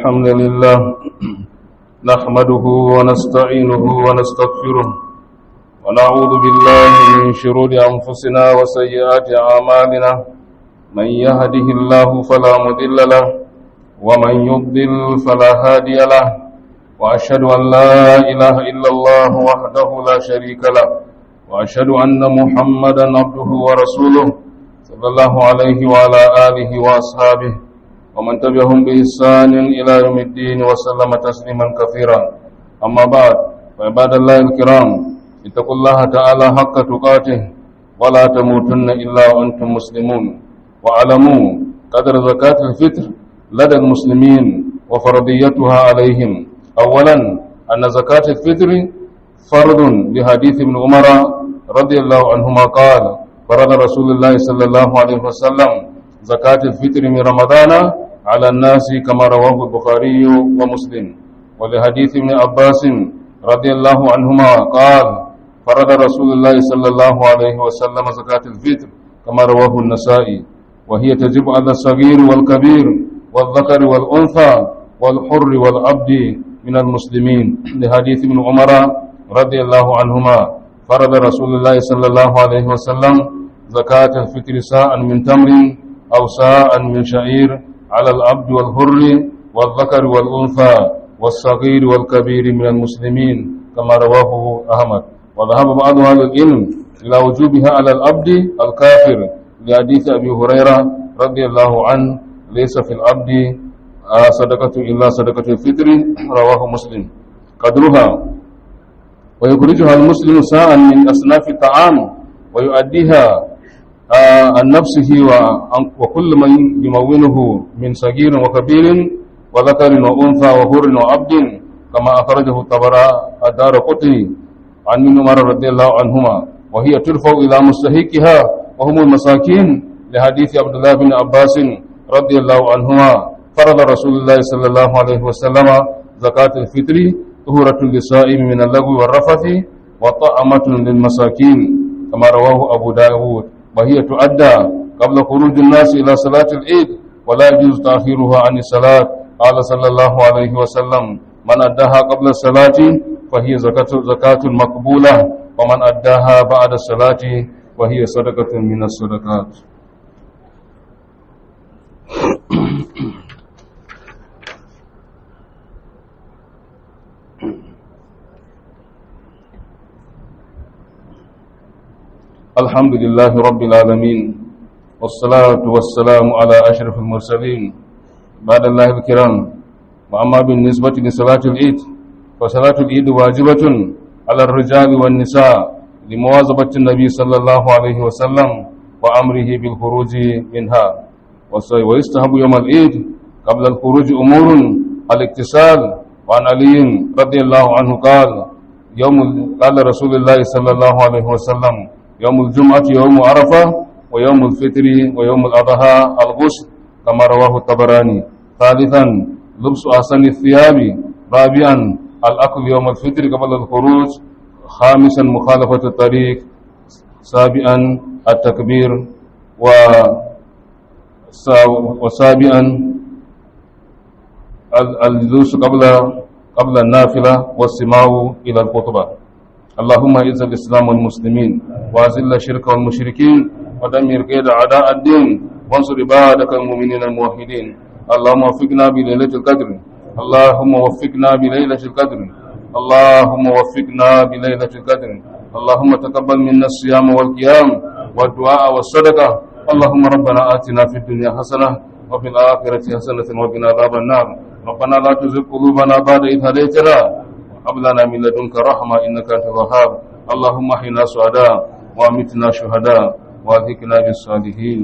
الحمد لله نحمده ونستعينه ونستغفره ونعوذ بالله من شرور أنفسنا وسيئات أعمالنا من يهده الله فلا مضل له ومن يضلل فلا هادي له وأشهد أن لا إله إلا الله وحده لا شريك له وأشهد أن محمدا عبده ورسوله صلى الله عليه وعلى آله وأصحابه ومن تبعهم بإحسان إلى يوم الدين وسلم تسليما كثيرا أما بعد فعباد الله الكرام اتقوا الله تعالى حق تقاته ولا تموتن إلا وأنتم مسلمون واعلموا قدر زكاة الفطر لدى المسلمين وفرضيتها عليهم. أولا أن زكاة الفطر فرض لحديث ابن عمر رضي الله عنهما قال فرض رسول الله صلى الله عليه وسلم زكاة الفطر من رمضان على الناس كما رواه البخاري ومسلم. ولحديث ابن عباس رضي الله عنهما قال فرض رسول الله صلى الله عليه وسلم زكاة الفطر كما رواه النسائي وهي تجب على الصغير والكبير والذكر والأنثى والحر والعبد من المسلمين. لحديث ابن عمر رضي الله عنهما فرض رسول الله صلى الله عليه وسلم زكاة الفطر ساء من تمر أو ساء من شعير على العبد والحر والذكر والأنثى والصغير والكبير من المسلمين كما رواه أحمد. وذهب بعض أهل العلم إلى وجوبها على العبد الكافر لحديث أبي هريرة رضي الله عنه ليس في العبد صدقة إلا صدقة الفطر رواه مسلم. قدرها ويخرجها المسلم ساء من أصناف الطعام ويؤديها عن نفسه وكل من يمونه من صغير وكبير وذكر وأنثى وحر وعبد كما أخرجه الدارقطني عن ابن عمر رضي الله عنهما وهي ترفع إلى مستحقها وهم المساكين. لحديث عبد الله بن عباس رضي الله عنهما فرض رسول الله صلى الله عليه وسلم زكاة الفطر طهرة للصائم من اللغو والرفث وطعمة للمساكين كما رواه أبو داود وهي تؤدى قبل خروج الناس إلى صلاة العيد ولا يجوز تأخيرها عن الصلاة. قال صلى الله عليه وسلم من أداها قبل الصلاة فهي زكاة مقبولة ومن أداها بعد الصلاة وهي صدقة من الصدقات. الحمد لله رب العالمين والصلاة والسلام على أشرف المرسلين بعد الله الكرام. وأما بالنسبة لصلاة العيد فصلاة العيد واجبة على الرجال والنساء لمواظبة النبي صلى الله عليه وسلم وأمره بالخروج منها. ويستحب يوم العيد قبل الخروج أمور الاغتسال. وعن علي رضي الله عنه قال رسول الله صلى الله عليه وسلم يوم الجمعة يوم عرفة ويوم الفطر ويوم الأضحى الغسل كما رواه الطبراني. ثالثا لبس أحسن الثياب. رابعا الأكل يوم الفطر قبل الخروج. خامسا مخالفة الطريق. سابعا التكبير. وسابعا الجلوس قبل النافلة والسماع إلى الخطبة. اللهم اعز الإسلام والمسلمين وأذل الشرك والمشركين ودمر كيد أعداء الدين وانصر عبادك المؤمنين الموحدين. اللهم وفقنا بليلة القدر. اللهم وفقنا بليلة القدر. اللهم وفقنا بليلة القدر. اللهم تقبل منا الصيام والقيام والدعاء والصدقة. اللهم ربنا آتنا في الدنيا حسنة وفي الآخرة حسنة وقنا عذاب النار. ربنا لا تزغ قلوبنا بعد إذ هديتنا وهب لنا من لدنك رحمة إنك أنت الوهاب. اللهم احينا سعداء وأمتنا شهداء وألحقنا بالصالحين.